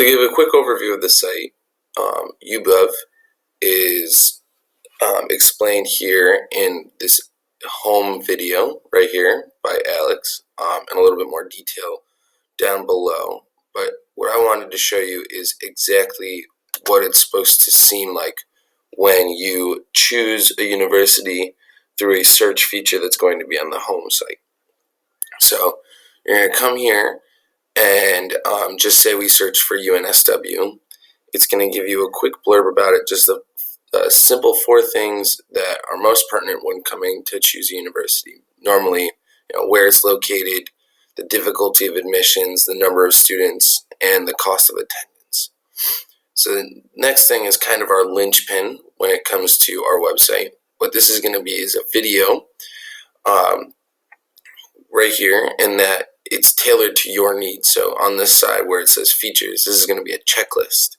To give a quick overview of the site, UBUV is explained here in this home video right here by Alex, and a little bit more detail down below. But what I wanted to show you is exactly what it's supposed to seem like when you choose a university through a search feature that's going to be on the home site. So you're going to come here and just say we search for UNSW. It's going to give you a quick blurb about it, just a simple 4 things that are most pertinent when coming to choose a university. Normally, where it's located, the difficulty of admissions, the number of students, and the cost of attendance. So the next thing is kind of our linchpin when it comes to our website. What this is going to be is a video right here, in that it's tailored to your needs. So on this side where it says features, this is going to be a checklist,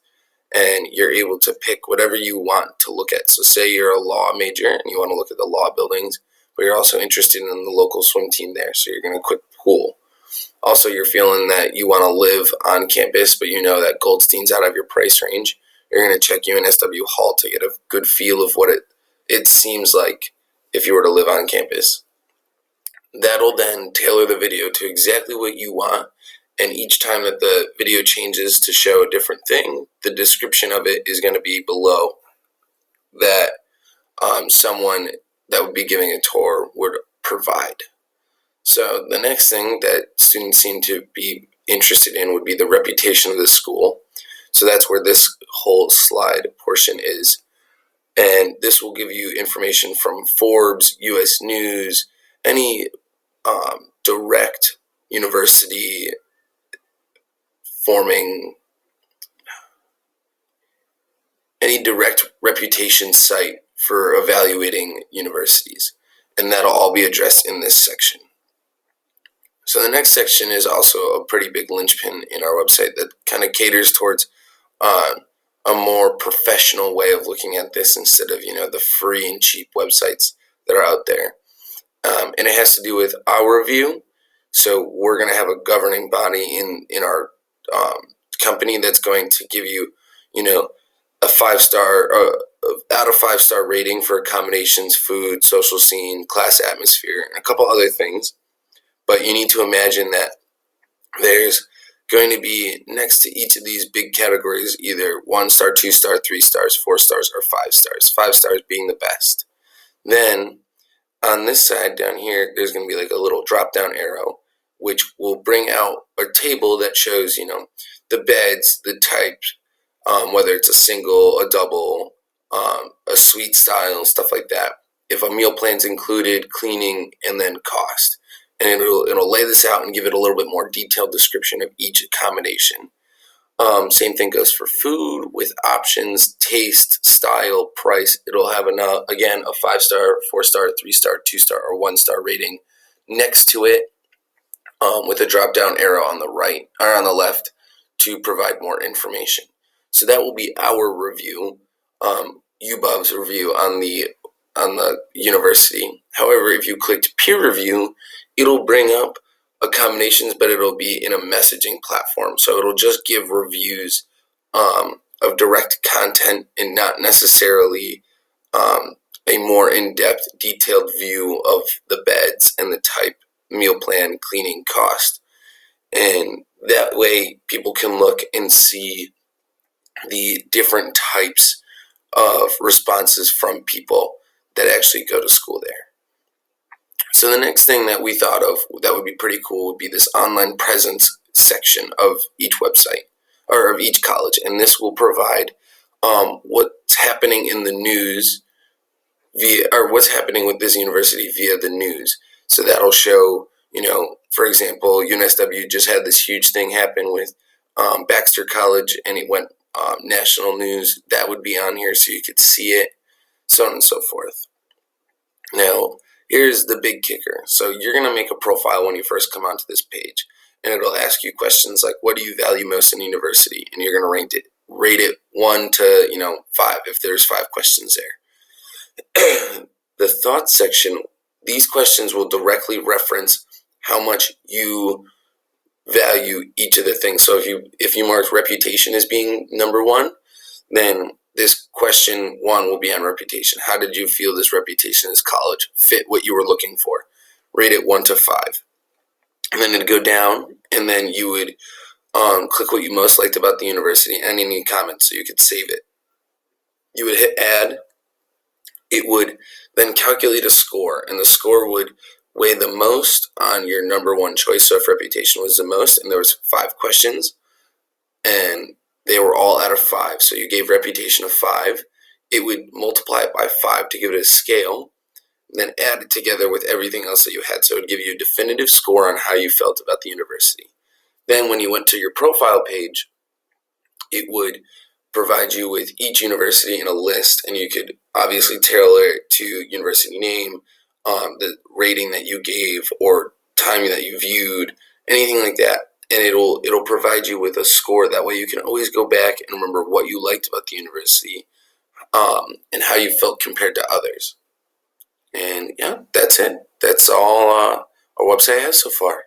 and you're able to pick whatever you want to look at. So say you're a law major and you want to look at the law buildings, but you're also interested in the local swim team there, so you're going to click pool. Also, you're feeling that you want to live on campus, but you know that Goldstein's out of your price range. You're going to check UNSW Hall to get a good feel of what it seems like if you were to live on campus. That'll then tailor the video to exactly what you want, and each time that the video changes to show a different thing, the description of it is going to be below that someone that would be giving a tour would provide. So the next thing that students seem to be interested in would be the reputation of the school. So that's where this whole slide portion is. And this will give you information from Forbes, US News, any direct university forming, any direct reputation site for evaluating universities. And that'll all be addressed in this section. So the next section is also a pretty big linchpin in our website that kind of caters towards a more professional way of looking at this instead of, the free and cheap websites that are out there. And it has to do with our review. So we're going to have a governing body in our company that's going to give you, a 5-star, out of 5-star rating for accommodations, food, social scene, class atmosphere, and a couple other things. But you need to imagine that there's going to be next to each of these big categories either 1-star, 2-star, 3 stars, 4 stars, or 5 stars. 5 stars being the best. Then on this side down here, there's going to be like a little drop-down arrow, which will bring out a table that shows, the beds, the types, whether it's a single, a double, a suite style, stuff like that. If a meal plan's included, cleaning, and then cost. And it'll lay this out and give it a little bit more detailed description of each accommodation. Same thing goes for food with options, taste, style, price. It'll have, again, a 5-star, 4-star, 3-star, 2-star, or 1-star rating next to it, with a drop-down arrow on the right or on the left to provide more information. So that will be our review, UBUV's review on the university. However, if you clicked peer review, it'll bring up accommodations, but it'll be in a messaging platform. So it'll just give reviews of direct content and not necessarily a more in-depth, detailed view of the beds and the type, meal plan, cleaning, cost. And that way people can look and see the different types of responses from people that actually go to school there. So the next thing that we thought of that would be pretty cool would be this online presence section of each website or of each college. And this will provide what's happening in the news what's happening with this university via the news. So that'll show, for example, UNSW just had this huge thing happen with Baxter College, and it went national news. That would be on here so you could see it, so on and so forth. Now, here's the big kicker. So you're going to make a profile when you first come onto this page, and it'll ask you questions like, what do you value most in university? And you're going to rate it 1 to 5 if there's 5 questions there. The thoughts section, these questions will directly reference how much you value each of the things. So if you marked reputation as being number one, then this question one will be on reputation. How did you feel this reputation as college fit what you were looking for? Rate it 1 to 5. And then it'd go down, and then you would click what you most liked about the university and any comments so you could save it. You would hit add. It would then calculate a score, and the score would weigh the most on your number one choice. So if reputation was the most, and there was 5 questions, and they were all out of 5, so you gave reputation a 5, it would multiply it by 5 to give it a scale, and then add it together with everything else that you had. So it would give you a definitive score on how you felt about the university. Then when you went to your profile page, it would provide you with each university in a list, and you could obviously tailor it to university name, the rating that you gave, or time that you viewed, anything like that. And it'll provide you with a score. That way you can always go back and remember what you liked about the university, and how you felt compared to others. And yeah, that's it. That's all our website has so far.